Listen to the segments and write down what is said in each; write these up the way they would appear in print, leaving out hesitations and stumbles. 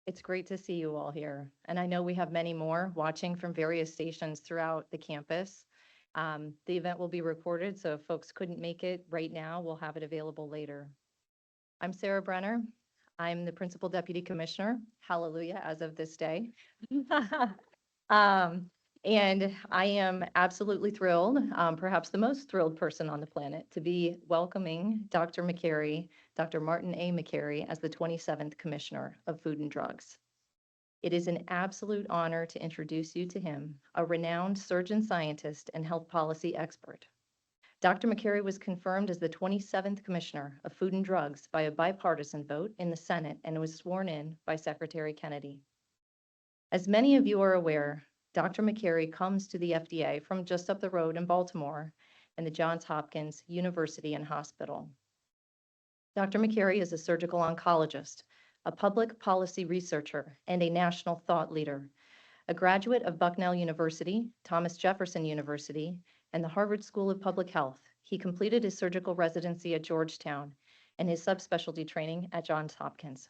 It's great to see you all here. And I know we have many more watching from various stations throughout the campus. The event will be recorded, so if folks couldn't make it right now, we'll have it available later. I'm Sarah Brenner. I'm the Principal Deputy Commissioner, hallelujah, as of this day. Um, and I am absolutely thrilled, perhaps the most thrilled person on the planet, to be welcoming Dr. McCary, Dr. Martin A. McCary, as the 27th Commissioner of Food and Drugs. It is an absolute honor to introduce you to him, a renowned surgeon scientist and health policy expert. Dr. McCary was confirmed as the 27th Commissioner of Food and Drugs by a bipartisan vote in the Senate and was sworn in by Secretary Kennedy. As many of you are aware, Dr. McCary comes to the FDA from just up the road in Baltimore and the Johns Hopkins University and Hospital. Dr. McCary is a surgical oncologist, a public policy researcher, and a national thought leader. A graduate of Bucknell University, Thomas Jefferson University, and the Harvard School of Public Health, he completed his surgical residency at Georgetown and his subspecialty training at Johns Hopkins.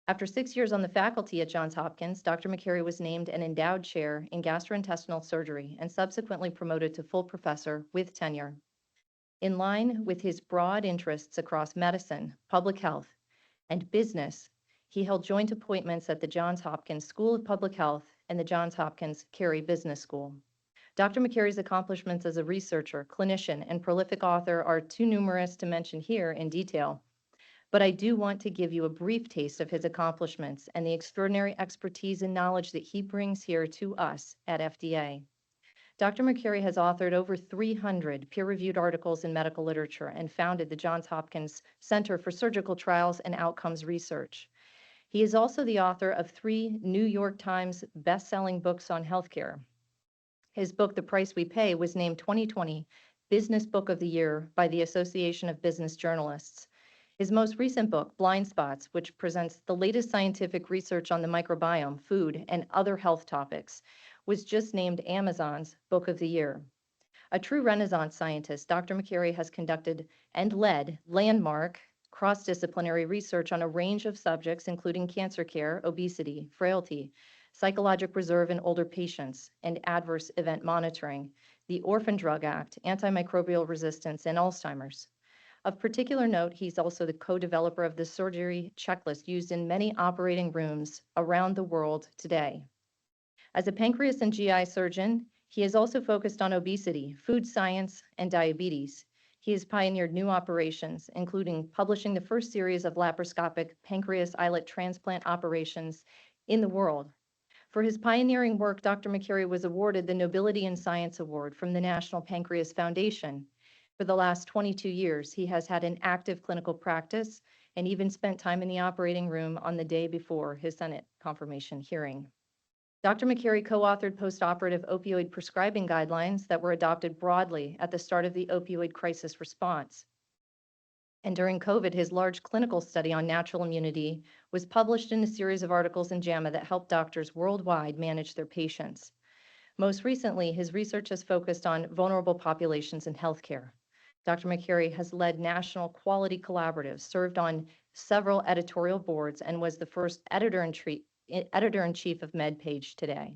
After 6 years on the faculty at Johns Hopkins, Dr. McCary was named an endowed chair in gastrointestinal surgery and subsequently promoted to full professor with tenure. In line with his broad interests across medicine, public health, and business, he held joint appointments at the Johns Hopkins School of Public Health and the Johns Hopkins Carey Business School. Dr. McCary's accomplishments as a researcher, clinician, and prolific author are too numerous to mention here in detail, but I do want to give you a brief taste of his accomplishments and the extraordinary expertise and knowledge that he brings here to us at FDA. Dr. McCary has authored over 300 peer-reviewed articles in medical literature and founded the Johns Hopkins Center for Surgical Trials and Outcomes Research. He is also the author of 3 New York Times best-selling books on healthcare. His book, The Price We Pay, was named 2020 Business Book of the Year by the Association of Business Journalists. His most recent book, Blind Spots, which presents the latest scientific research on the microbiome, food, and other health topics, was just named Amazon's Book of the Year. A true Renaissance scientist, Dr. McCary has conducted and led landmark cross-disciplinary research on a range of subjects, including cancer care, obesity, frailty, psychologic reserve in older patients, and adverse event monitoring, the Orphan Drug Act, antimicrobial resistance, and Alzheimer's. Of particular note, he's also the co-developer of the surgery checklist used in many operating rooms around the world today. As a pancreas and GI surgeon, he is also focused on obesity, food science, and diabetes. He has pioneered new operations, including publishing the first series of laparoscopic pancreas islet transplant operations in the world. For his pioneering work, Dr. McCary was awarded the Nobility in Science Award from the National Pancreas Foundation. For the last 22 years, he has had an active clinical practice and even spent time in the operating room on the day before his Senate confirmation hearing. Dr. McCary co-authored postoperative opioid prescribing guidelines that were adopted broadly at the start of the opioid crisis response. And during COVID, his large clinical study on natural immunity was published in a series of articles in JAMA that helped doctors worldwide manage their patients. Most recently, his research has focused on vulnerable populations in healthcare. Dr. McCary has led national quality collaboratives, served on several editorial boards, and was the first editor-in-chief of MedPage Today.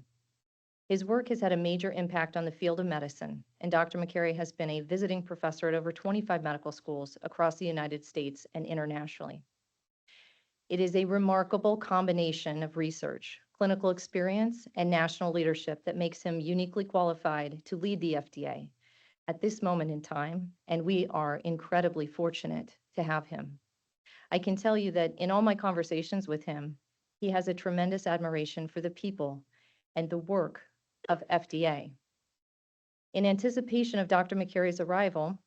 His work has had a major impact on the field of medicine, and Dr. McCary has been a visiting professor at over 25 medical schools across the United States and internationally. It is a remarkable combination of research, clinical experience, and national leadership that makes him uniquely qualified to lead the FDA at this moment in time, and we are incredibly fortunate to have him. I can tell you that in all my conversations with him, he has a tremendous admiration for the people and the work of FDA. In anticipation of Dr. McCary's arrival,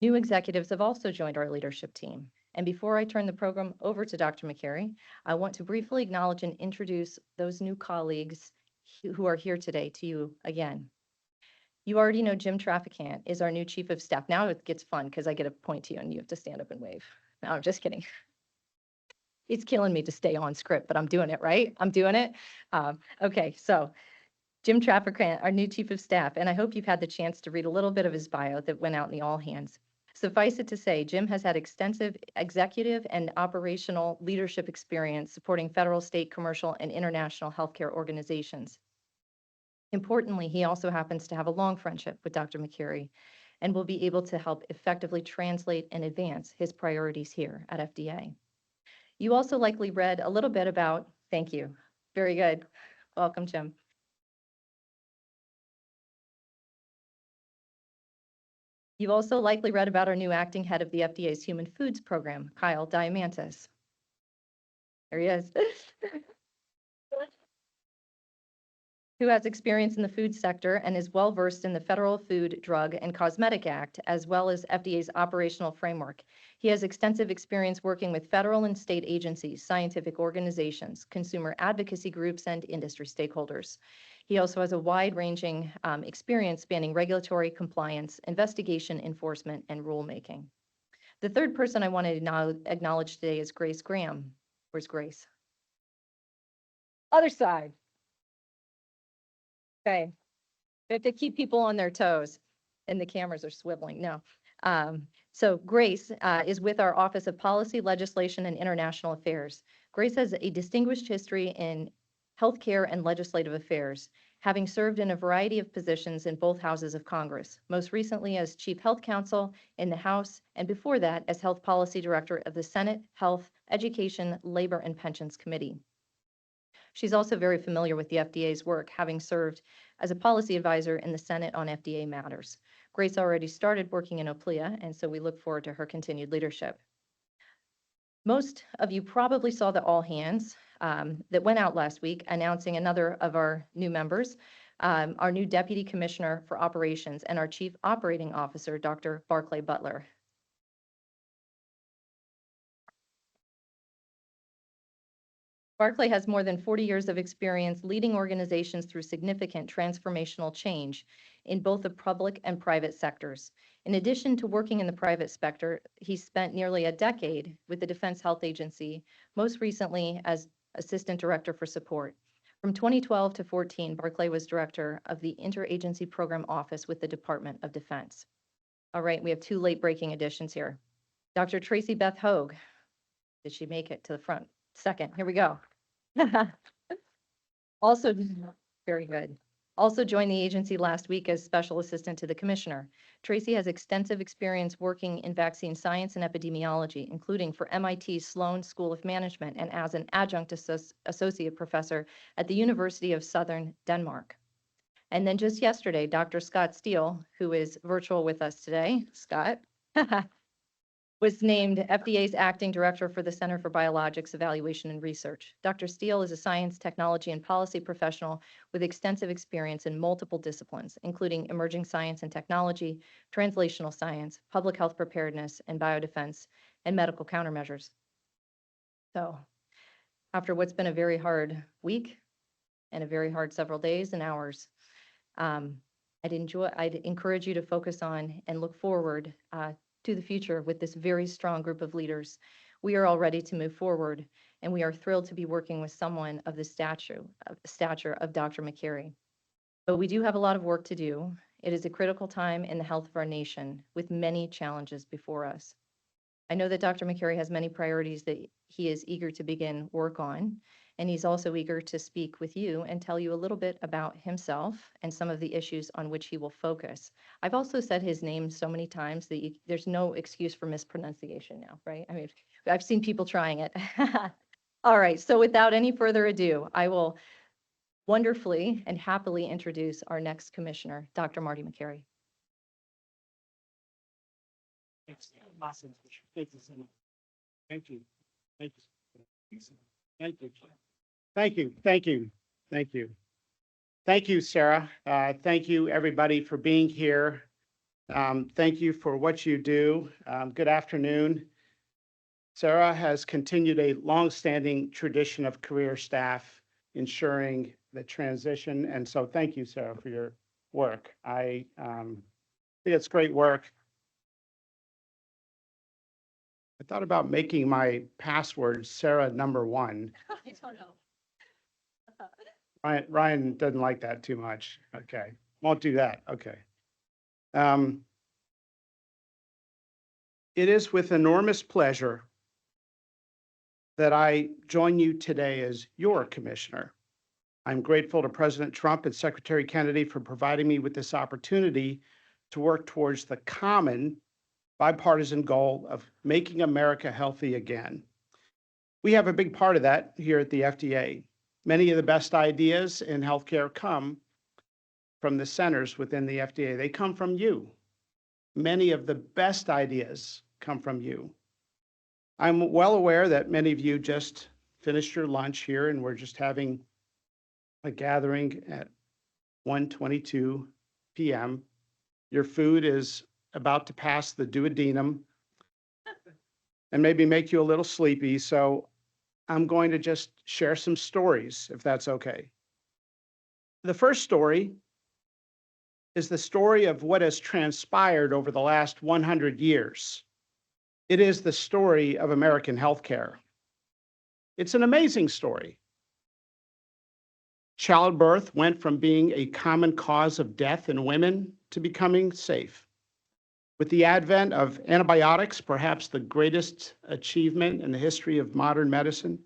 new executives have also joined our leadership team. And before I turn the program over to Dr. McCary, I want to briefly acknowledge and introduce those new colleagues who are here today to you again. You already know Jim Traficant is our new Chief of Staff. Now it gets fun because I get to point to you and you have to stand up and wave. No, I'm just kidding. It's killing me to stay on script, but I'm doing it, right? I'm doing it. Okay, so Jim Traficant, our new Chief of Staff, and I hope you've had the chance to read a little bit of his bio that went out in the all hands. Suffice it to say, Jim has had extensive executive and operational leadership experience supporting federal, state, commercial, and international healthcare organizations. Importantly, he also happens to have a long friendship with Dr. McCary and will be able to help effectively translate and advance his priorities here at FDA. You also likely read a little bit about, thank you, very good. Welcome, Jim. You've also likely read about our new acting head of the FDA's Human Foods Program, Kyle Diamantis. There he is. Who has experience in the food sector and is well-versed in the Federal Food, Drug, and Cosmetic Act, as well as FDA's operational framework. He has extensive experience working with federal and state agencies, scientific organizations, consumer advocacy groups, and industry stakeholders. He also has a wide-ranging experience spanning regulatory compliance, investigation, enforcement, and rulemaking. The third person I want to acknowledge today is Grace Graham. Where's Grace? Other side. Okay. We have to keep people on their toes, and the cameras are swiveling. No. So Grace is with our Office of Policy, Legislation, and International Affairs. Grace has a distinguished history in healthcare and legislative affairs, having served in a variety of positions in both houses of Congress, most recently as Chief Health Counsel in the House, and before that as Health Policy Director of the Senate Health, Education, Labor, and Pensions Committee. She's also very familiar with the FDA's work, having served as a policy advisor in the Senate on FDA matters. Grace already started working in OPLEA, and so we look forward to her continued leadership. Most of you probably saw the all hands that went out last week announcing another of our new members, our new Deputy Commissioner for Operations and our Chief Operating Officer, Dr. Barclay Butler. Barclay has more than 40 years of experience leading organizations through significant transformational change in both the public and private sectors. In addition to working in the private sector, he spent nearly a decade with the Defense Health Agency, most recently as Assistant Director for Support. From 2012 to 14, Barclay was Director of the Interagency Program Office with the Department of Defense. All right, we have two late-breaking additions here. Dr. Tracy Beth Hogue. Did she make it to the front? Second, here we go. Also, very good. Also joined the agency last week as Special Assistant to the Commissioner. Tracy has extensive experience working in vaccine science and epidemiology, including for MIT's Sloan School of Management and as an adjunct associate professor at the University of Southern Denmark. And then just yesterday, Dr. Scott Steele, who is virtual with us today, Scott, was named FDA's Acting Director for the Center for Biologics Evaluation and Research. Dr. Steele is a science, technology, and policy professional with extensive experience in multiple disciplines, including emerging science and technology, translational science, public health preparedness and biodefense, and medical countermeasures. So after what's been a very hard week and a very hard several days and hours, I'd encourage you to focus on and look forward to the future with this very strong group of leaders. We are all ready to move forward, and we are thrilled to be working with someone of the stature of Dr. McCary. But we do have a lot of work to do. It is a critical time in the health of our nation with many challenges before us. I know that Dr. McCary has many priorities that he is eager to begin work on, and he's also eager to speak with you and tell you a little bit about himself and some of the issues on which he will focus. I've also said his name so many times that there's no excuse for mispronunciation now, right? I mean, I've seen people trying it. All right, so without any further ado, I will wonderfully and happily introduce our next commissioner, Dr. Marty McCary. Awesome. Thank you so much. Thank you. Thank you. Thank you. Thank you. Thank you. Thank you. Thank you, Sarah. Thank you, everybody, for being here. Thank you for what you do. Good afternoon. Sarah has continued a longstanding tradition of career staff ensuring the transition. And so thank you, Sarah, for your work. I think it's great work. I thought about making my password Sarah #1. I don't know. Ryan doesn't like that too much. Okay, won't do that. Okay. It is with enormous pleasure that I join you today as your commissioner. I'm grateful to President Trump and Secretary Kennedy for providing me with this opportunity to work towards the common bipartisan goal of making America healthy again. We have a big part of that here at the FDA. Many of the best ideas in healthcare come from the centers within the FDA. They come from you. Many of the best ideas come from you. I'm well aware that many of you just finished your lunch here and we're just having a gathering at 1:22 p.m. Your food is about to pass the duodenum and maybe make you a little sleepy. So I'm going to just share some stories, if that's okay. The first story is the story of what has transpired over the last 100 years. It is the story of American healthcare. It's an amazing story. Childbirth went from being a common cause of death in women to becoming safe. With the advent of antibiotics, perhaps the greatest achievement in the history of modern medicine,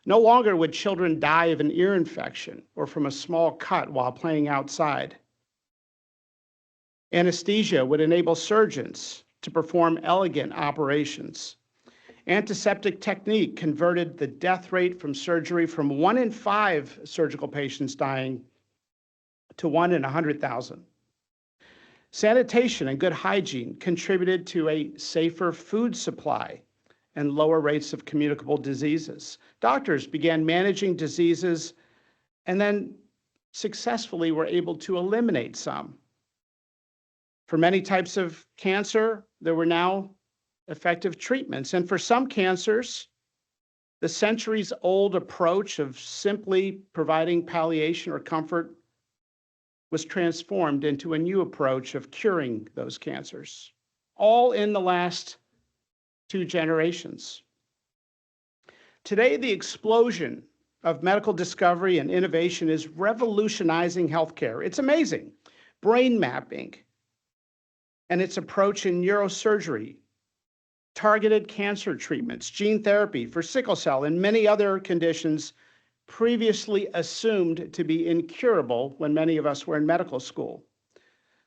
no longer would children die of an ear infection or from a small cut while playing outside. Anesthesia would enable surgeons to perform elegant operations. Antiseptic technique converted the death rate from surgery from 1 in 5 surgical patients dying to 1 in 100,000. Sanitation and good hygiene contributed to a safer food supply and lower rates of communicable diseases. Doctors began managing diseases and then successfully were able to eliminate some. For many types of cancer, there were now effective treatments. And for some cancers, the centuries-old approach of simply providing palliation or comfort was transformed into a new approach of curing those cancers, all in the last 2 generations. Today, the explosion of medical discovery and innovation is revolutionizing healthcare. It's amazing. Brain mapping and its approach in neurosurgery, targeted cancer treatments, gene therapy for sickle cell and many other conditions previously assumed to be incurable when many of us were in medical school.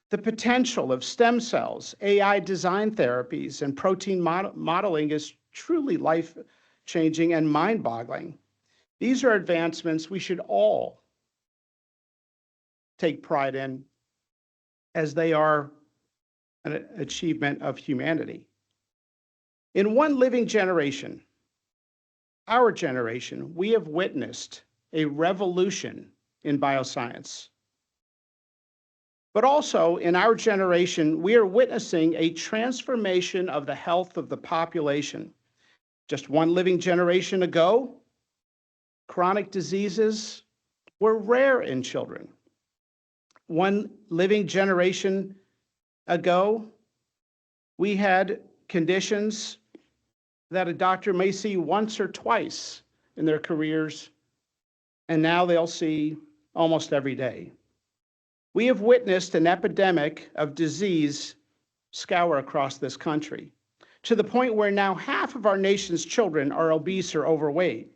The potential of stem cells, AI design therapies, and protein modeling is truly life-changing and mind-boggling. These are advancements we should all take pride in, as they are an achievement of humanity. In one living generation, our generation, we have witnessed a revolution in bioscience. But also in our generation, we are witnessing a transformation of the health of the population. Just one living generation ago, chronic diseases were rare in children. One living generation ago, we had conditions that a doctor may see once or twice in their careers, and now they'll see almost every day. We have witnessed an epidemic of disease scour across this country, to the point where now half of our nation's children are obese or overweight.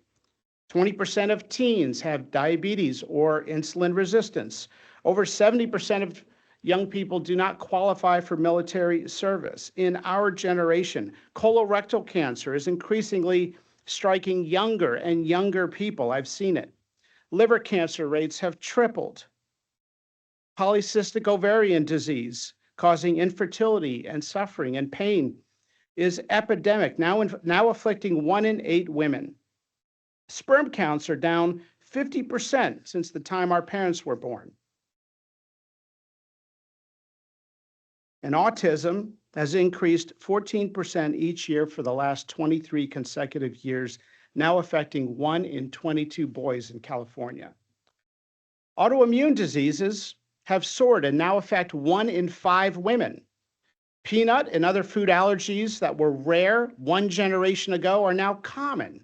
20% of teens have diabetes or insulin resistance. Over 70% of young people do not qualify for military service. In our generation, colorectal cancer is increasingly striking younger and younger people. I've seen it. Liver cancer rates have tripled. Polycystic ovarian disease, causing infertility and suffering and pain, is epidemic, now afflicting 1 in 8 women. Sperm counts are down 50% since the time our parents were born. And autism has increased 14% each year for the last 23 consecutive years, now affecting 1 in 22 boys in California. Autoimmune diseases have soared and now affect 1 in 5 women. Peanut and other food allergies that were rare 1 generation ago are now common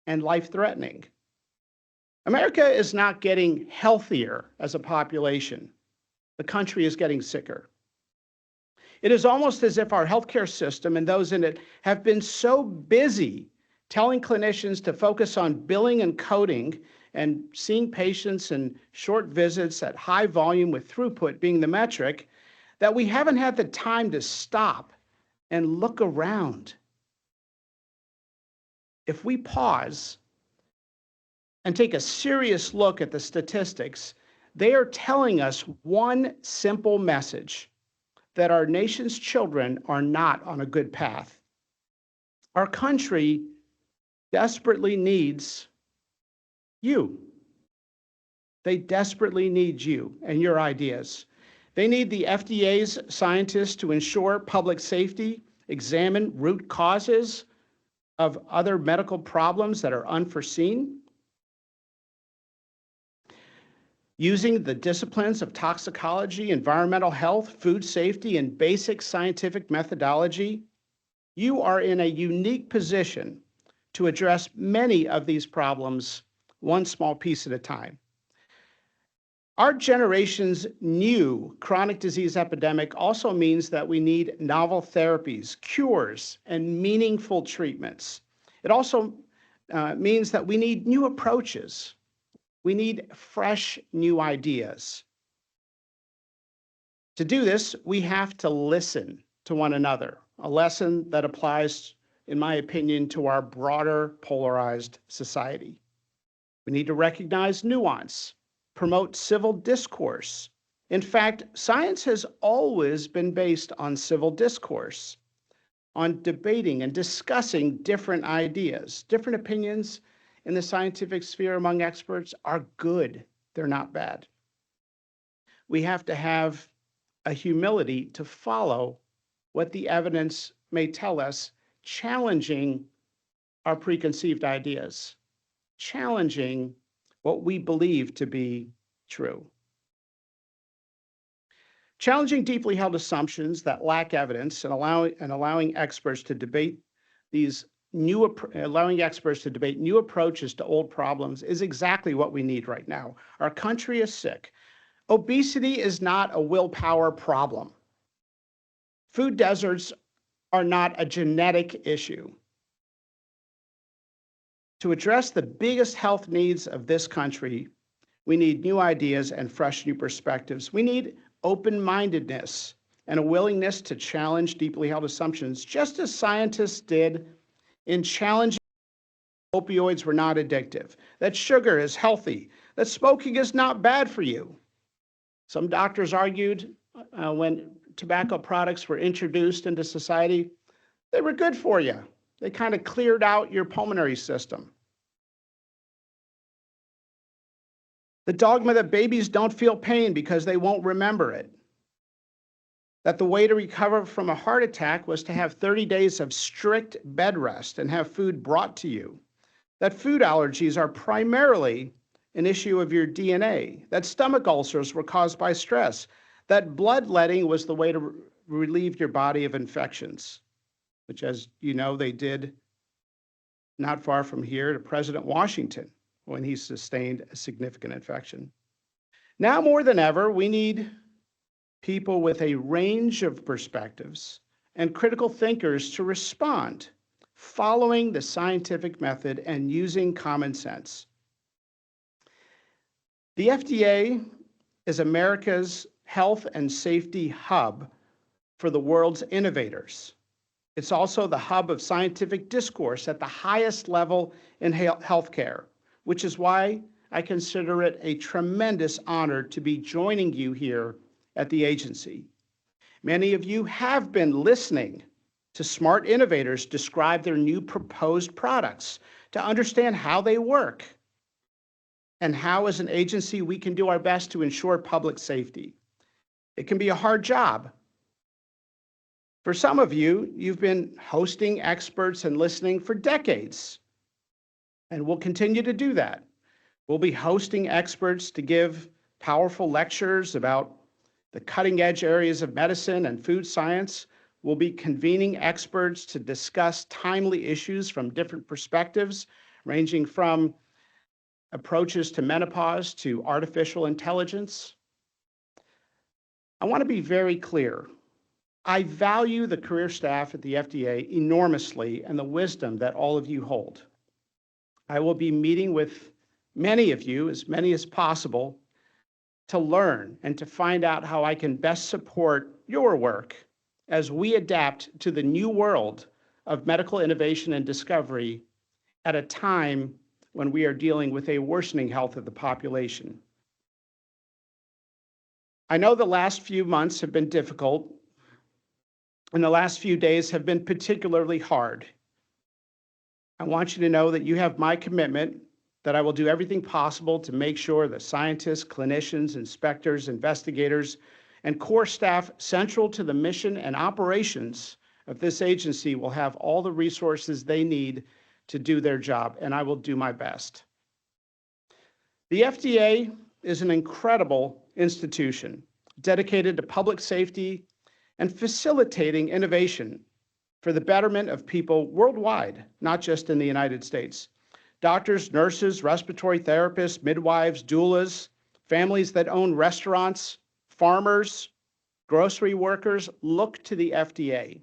and life-threatening. America is not getting healthier as a population. The country is getting sicker. It is almost as if our healthcare system and those in it have been so busy telling clinicians to focus on billing and coding and seeing patients in short visits at high volume with throughput being the metric, that we haven't had the time to stop and look around. If we pause and take a serious look at the statistics, they are telling us one simple message: that our nation's children are not on a good path. Our country desperately needs you. They desperately need you and your ideas. They need the FDA's scientists to ensure public safety, examine root causes of other medical problems that are unforeseen, using the disciplines of toxicology, environmental health, food safety, and basic scientific methodology. You are in a unique position to address many of these problems one small piece at a time. Our generation's new chronic disease epidemic also means that we need novel therapies, cures, and meaningful treatments. It also means that we need new approaches. We need fresh new ideas. To do this, we have to listen to one another, a lesson that applies, in my opinion, to our broader polarized society. We need to recognize nuance, promote civil discourse. In fact, science has always been based on civil discourse, on debating and discussing different ideas. Different opinions in the scientific sphere among experts are good, they're not bad. We have to have a humility to follow what the evidence may tell us, challenging our preconceived ideas, challenging what we believe to be true. Challenging deeply held assumptions that lack evidence and allowing experts to debate new approaches to old problems is exactly what we need right now. Our country is sick. Obesity is not a willpower problem. Food deserts are not a genetic issue. To address the biggest health needs of this country, we need new ideas and fresh new perspectives. We need open-mindedness and a willingness to challenge deeply held assumptions, just as scientists did in challenging opioids were not addictive, that sugar is healthy, that smoking is not bad for you. Some doctors argued when tobacco products were introduced into society, they were good for you. They kind of cleared out your pulmonary system. The dogma that babies don't feel pain because they won't remember it. That the way to recover from a heart attack was to have 30 days of strict bed rest and have food brought to you. That food allergies are primarily an issue of your DNA. That stomach ulcers were caused by stress. That bloodletting was the way to relieve your body of infections, which, as you know, they did not far from here to President Washington when he sustained a significant infection. Now more than ever, we need people with a range of perspectives and critical thinkers to respond, following the scientific method and using common sense. The FDA is America's health and safety hub for the world's innovators. It's also the hub of scientific discourse at the highest level in healthcare, which is why I consider it a tremendous honor to be joining you here at the agency. Many of you have been listening to smart innovators describe their new proposed products to understand how they work and how, as an agency, we can do our best to ensure public safety. It can be a hard job. For some of you, you've been hosting experts and listening for decades, and we'll continue to do that. We'll be hosting experts to give powerful lectures about the cutting-edge areas of medicine and food science. We'll be convening experts to discuss timely issues from different perspectives, ranging from approaches to menopause to artificial intelligence. I want to be very clear. I value the career staff at the FDA enormously and the wisdom that all of you hold. I will be meeting with many of you, as many as possible, to learn and to find out how I can best support your work as we adapt to the new world of medical innovation and discovery at a time when we are dealing with a worsening health of the population. I know the last few months have been difficult, and the last few days have been particularly hard. I want you to know that you have my commitment that I will do everything possible to make sure that scientists, clinicians, inspectors, investigators, and core staff central to the mission and operations of this agency will have all the resources they need to do their job, and I will do my best. The FDA is an incredible institution dedicated to public safety and facilitating innovation for the betterment of people worldwide, not just in the United States. Doctors, nurses, respiratory therapists, midwives, doulas, families that own restaurants, farmers, grocery workers look to the FDA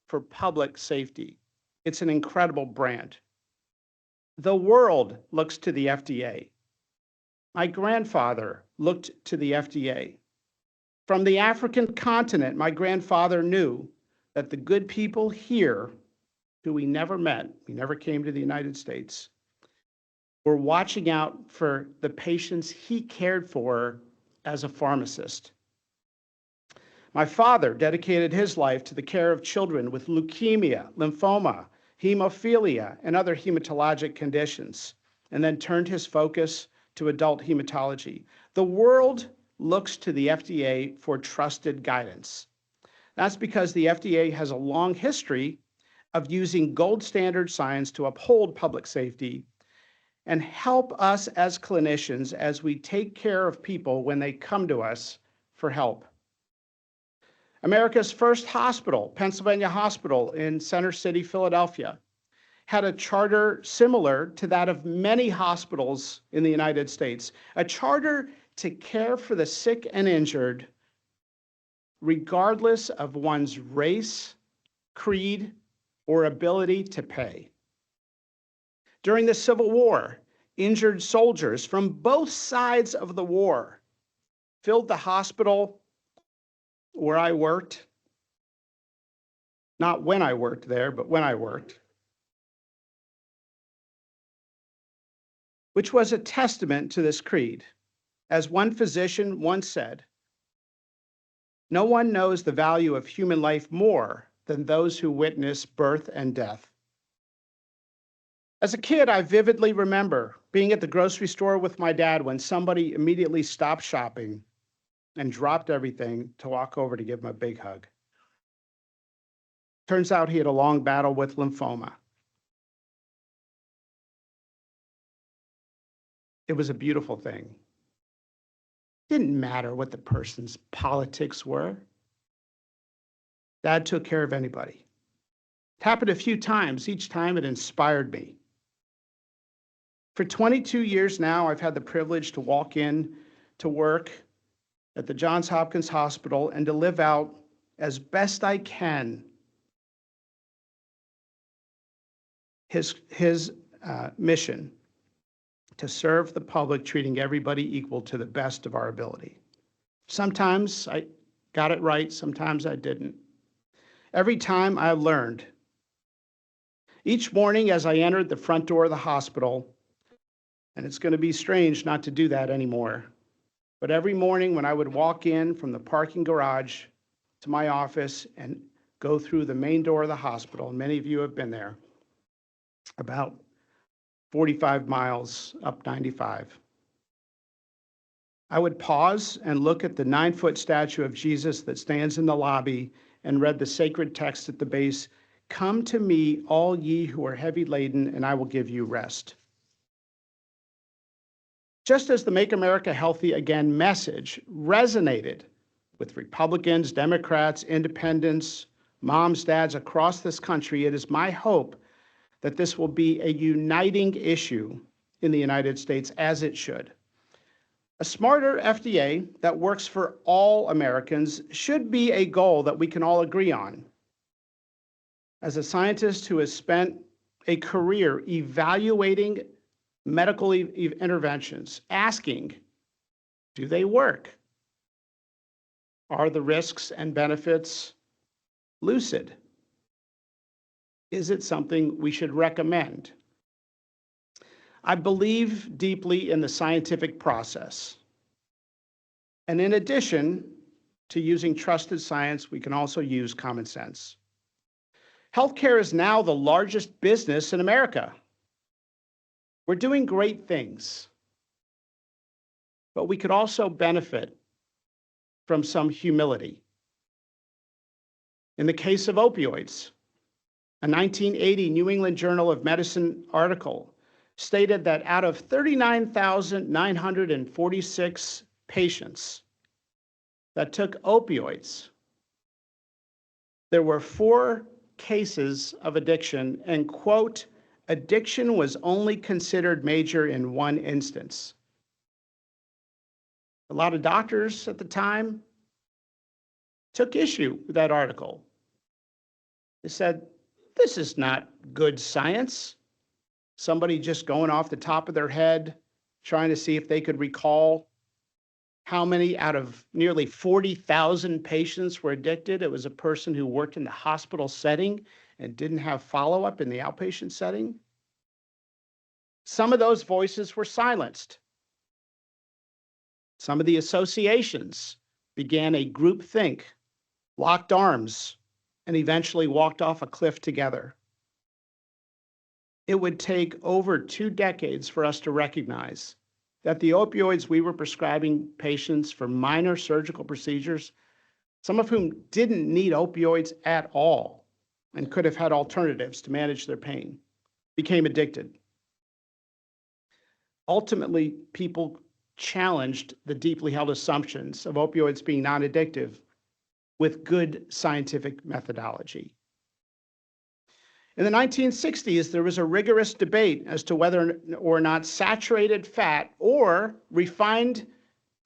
for public safety. It's an incredible brand. The world looks to the FDA. My grandfather looked to the FDA. From the African continent, my grandfather knew that the good people here, who we never met, we never came to the United States, were watching out for the patients he cared for as a pharmacist. My father dedicated his life to the care of children with leukemia, lymphoma, hemophilia, and other hematologic conditions, and then turned his focus to adult hematology. The world looks to the FDA for trusted guidance. That's because the FDA has a long history of using gold standard science to uphold public safety and help us as clinicians as we take care of people when they come to us for help. America's first hospital, Pennsylvania Hospital in Center City, Philadelphia, had a charter similar to that of many hospitals in the United States, a charter to care for the sick and injured regardless of one's race, creed, or ability to pay. During the Civil War, injured soldiers from both sides of the war filled the hospital where I worked, not when I worked there, but when I worked, which was a testament to this creed. As one physician once said, "No one knows the value of human life more than those who witness birth and death." As a kid, I vividly remember being at the grocery store with my dad when somebody immediately stopped shopping and dropped everything to walk over to give him a big hug. Turns out he had a long battle with lymphoma. It was a beautiful thing. Didn't matter what the person's politics were. Dad took care of anybody. It happened a few times. Each time it inspired me. For 22 years now, I've had the privilege to walk in to work at the Johns Hopkins Hospital and to live out as best I can his mission to serve the public, treating everybody equal to the best of our ability. Sometimes I got it right, sometimes I didn't. Every time I learned. Each morning as I entered the front door of the hospital, and it's going to be strange not to do that anymore, but every morning when I would walk in from the parking garage to my office and go through the main door of the hospital, and many of you have been there, about 45 miles up 95. I would pause and look at the 9-foot statue of Jesus that stands in the lobby and read the sacred text at the base, "Come to me, all ye who are heavy laden, and I will give you rest." Just as the Make America Healthy Again message resonated with Republicans, Democrats, independents, moms, dads across this country, it is my hope that this will be a uniting issue in the United States, as it should. A smarter FDA that works for all Americans should be a goal that we can all agree on. As a scientist who has spent a career evaluating medical interventions, asking, do they work? Are the risks and benefits lucid? Is it something we should recommend? I believe deeply in the scientific process. And in addition to using trusted science, we can also use common sense. Healthcare is now the largest business in America. We're doing great things, but we could also benefit from some humility. In the case of opioids, a 1980 New England Journal of Medicine article stated that out of 39,946 patients that took opioids, there were 4 cases of addiction, and, quote, addiction was only considered major in 1 instance. A lot of doctors at the time took issue with that article. They said, this is not good science. Somebody just going off the top of their head, trying to see if they could recall how many out of nearly 40,000 patients were addicted. It was a person who worked in the hospital setting and didn't have follow-up in the outpatient setting. Some of those voices were silenced. Some of the associations began a group think, locked arms, and eventually walked off a cliff together. It would take over 2 decades for us to recognize that the opioids we were prescribing patients for minor surgical procedures, some of whom didn't need opioids at all and could have had alternatives to manage their pain, became addicted. Ultimately, people challenged the deeply held assumptions of opioids being non-addictive with good scientific methodology. In the 1960s, there was a rigorous debate as to whether or not saturated fat or refined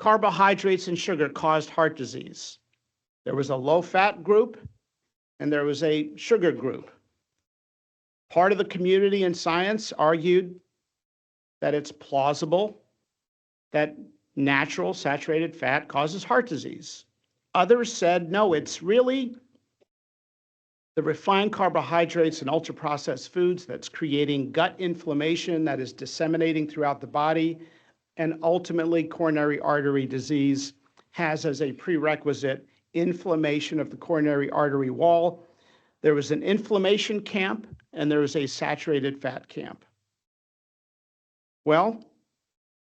carbohydrates and sugar caused heart disease. There was a low-fat group and there was a sugar group. Part of the community in science argued that it's plausible that natural saturated fat causes heart disease. Others said, no, it's really the refined carbohydrates and ultra-processed foods that's creating gut inflammation that is disseminating throughout the body, and ultimately coronary artery disease has as a prerequisite inflammation of the coronary artery wall. There was an inflammation camp and there was a saturated fat camp. Well,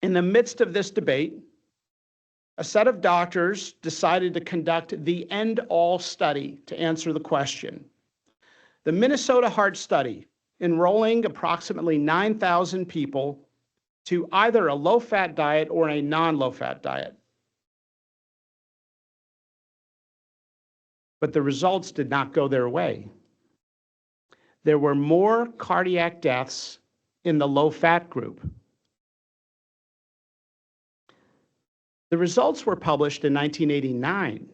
in the midst of this debate, a set of doctors decided to conduct the end-all study to answer the question. The Minnesota Heart Study, enrolling approximately 9,000 people to either a low-fat diet or a non-low-fat diet. But the results did not go their way. There were more cardiac deaths in the low-fat group. The results were published in 1989,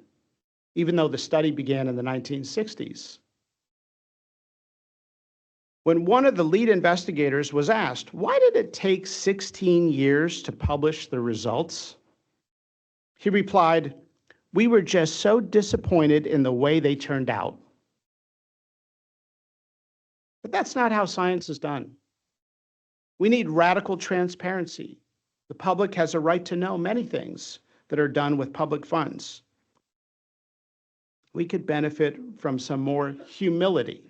even though the study began in the 1960s. When one of the lead investigators was asked, why did it take 16 years to publish the results? He replied, we were just so disappointed in the way they turned out. But that's not how science is done. We need radical transparency. The public has a right to know many things that are done with public funds. We could benefit from some more humility.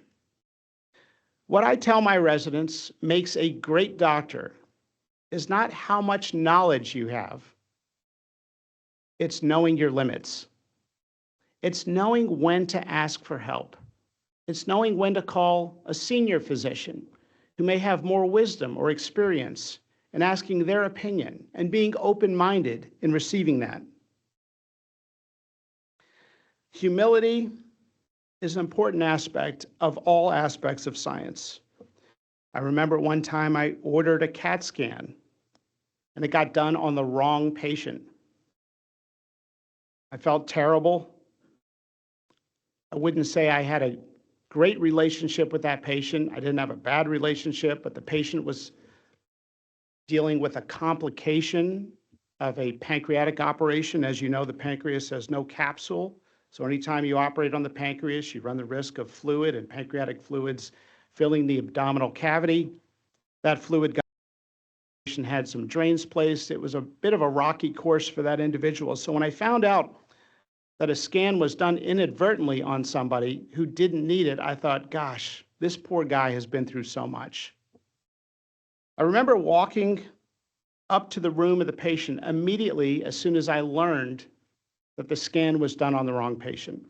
What I tell my residents makes a great doctor is not how much knowledge you have. It's knowing your limits. It's knowing when to ask for help. It's knowing when to call a senior physician who may have more wisdom or experience and asking their opinion and being open-minded in receiving that. Humility is an important aspect of all aspects of science. I remember one time I ordered a CAT scan and it got done on the wrong patient. I felt terrible. I wouldn't say I had a great relationship with that patient. I didn't have a bad relationship, but the patient was dealing with a complication of a pancreatic operation. As you know, the pancreas has no capsule. So anytime you operate on the pancreas, you run the risk of fluid and pancreatic fluids filling the abdominal cavity. That fluid had some drains placed. It was a bit of a rocky course for that individual. So when I found out that a scan was done inadvertently on somebody who didn't need it, I thought, gosh, this poor guy has been through so much. I remember walking up to the room of the patient immediately as soon as I learned that the scan was done on the wrong patient.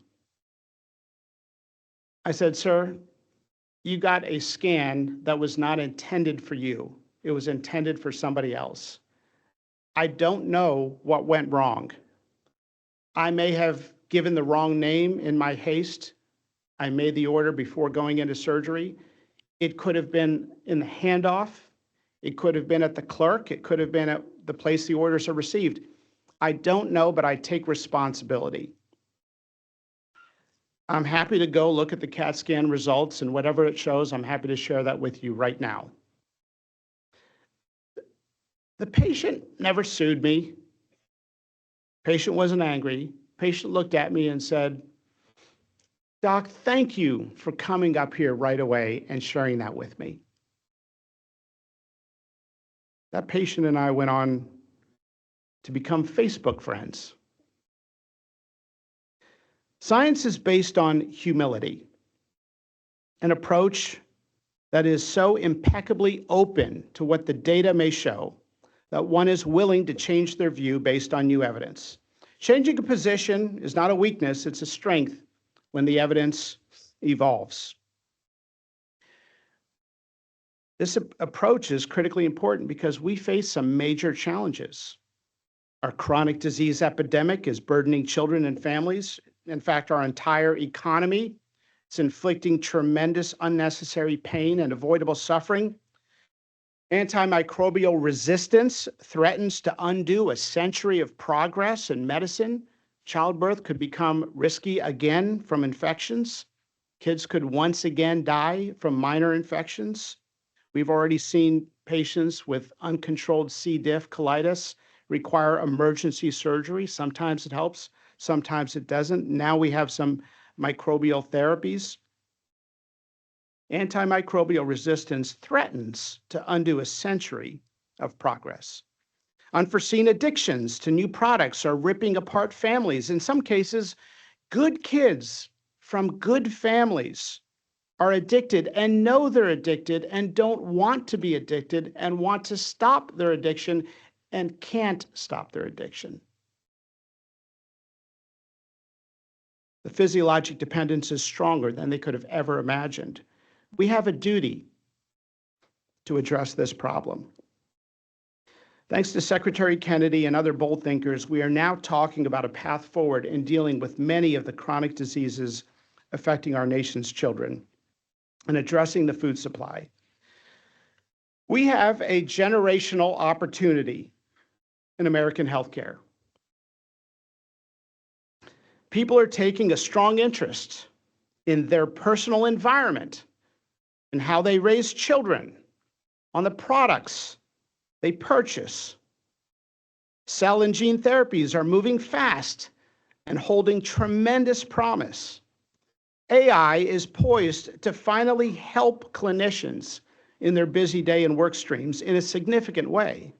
I said, sir, you got a scan that was not intended for you. It was intended for somebody else. I don't know what went wrong. I may have given the wrong name in my haste. I made the order before going into surgery. It could have been in the handoff. It could have been at the clerk. It could have been at the place the orders are received. I don't know, but I take responsibility. I'm happy to go look at the CAT scan results, and whatever it shows, I'm happy to share that with you right now. The patient never sued me. Patient wasn't angry. Patient looked at me and said, Doc, thank you for coming up here right away and sharing that with me. That patient and I went on to become Facebook friends. Science is based on humility, an approach that is so impeccably open to what the data may show that one is willing to change their view based on new evidence. Changing a position is not a weakness, it's a strength when the evidence evolves. This approach is critically important because we face some major challenges. Our chronic disease epidemic is burdening children and families. In fact, our entire economy is inflicting tremendous unnecessary pain and avoidable suffering. Antimicrobial resistance threatens to undo a century of progress in medicine. Childbirth could become risky again from infections. Kids could once again die from minor infections. We've already seen patients with uncontrolled C. diff colitis require emergency surgery. Sometimes it helps, sometimes it doesn't. Now we have some microbial therapies. Antimicrobial resistance threatens to undo a century of progress. Unforeseen addictions to new products are ripping apart families. In some cases, good kids from good families are addicted and know they're addicted and don't want to be addicted and want to stop their addiction and can't stop their addiction. The physiologic dependence is stronger than they could have ever imagined. We have a duty to address this problem. Thanks to Secretary Kennedy and other bold thinkers, we are now talking about a path forward in dealing with many of the chronic diseases affecting our nation's children and addressing the food supply. We have a generational opportunity in American healthcare. People are taking a strong interest in their personal environment and how they raise children, on the products they purchase. Cell and gene therapies are moving fast and holding tremendous promise. AI is poised to finally help clinicians in their busy day and work streams in a significant way.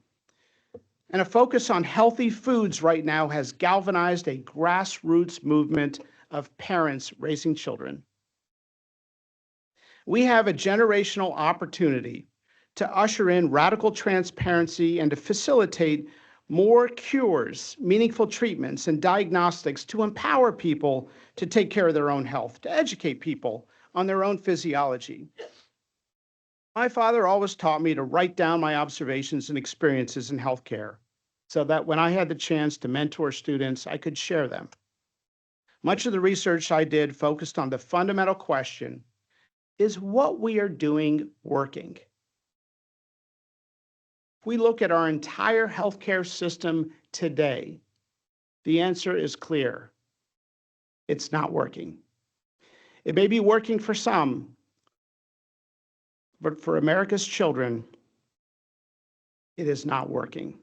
And a focus on healthy foods right now has galvanized a grassroots movement of parents raising children. We have a generational opportunity to usher in radical transparency and to facilitate more cures, meaningful treatments, and diagnostics to empower people to take care of their own health, to educate people on their own physiology. My father always taught me to write down my observations and experiences in healthcare so that when I had the chance to mentor students, I could share them. Much of the research I did focused on the fundamental question, is what we are doing working? we look at our entire healthcare system today, the answer is clear. It's not working. It may be working for some, but for America's children, it is not working.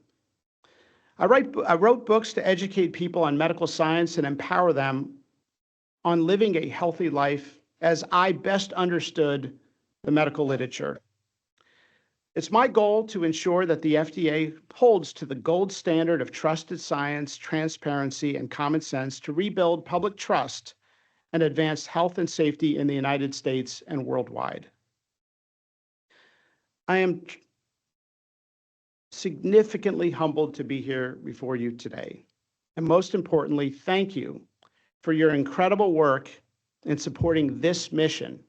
I wrote books to educate people on medical science and empower them on living a healthy life as I best understood the medical literature. It's my goal to ensure that the FDA holds to the gold standard of trusted science, transparency, and common sense to rebuild public trust and advance health and safety in the United States and worldwide. I am significantly humbled to be here before you today. And most importantly, thank you for your incredible work in supporting this mission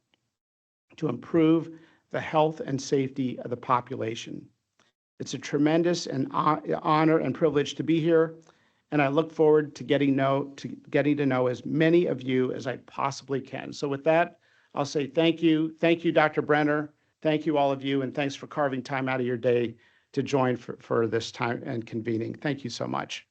to improve the health and safety of the population. It's a tremendous honor and privilege to be here, and I look forward to getting to know as many of you as I possibly can. So with that, I'll say thank you. Thank you, Dr. Brenner. Thank you, all of you, and thanks for carving time out of your day to join for this time and convening. Thank you so much.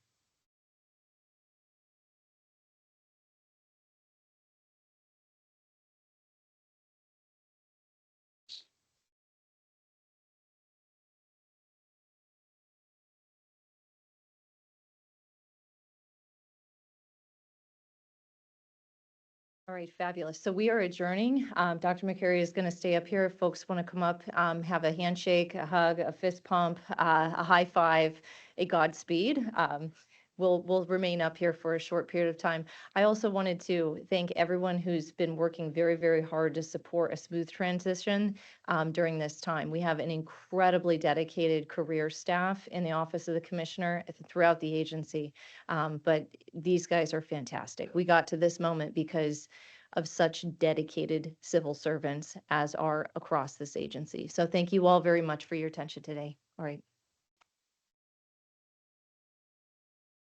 All right, fabulous. So we are adjourning. Dr. McCary is going to stay up here. If folks want to come up, have a handshake, a hug, a fist pump, a high five, a Godspeed. We'll remain up here for a short period of time. I also wanted to thank everyone who's been working very, very hard to support a smooth transition during this time. We have an incredibly dedicated career staff in the Office of the Commissioner throughout the agency, but these guys are fantastic. We got to this moment because of such dedicated civil servants as are across this agency. So thank you all very much for your attention today. All right.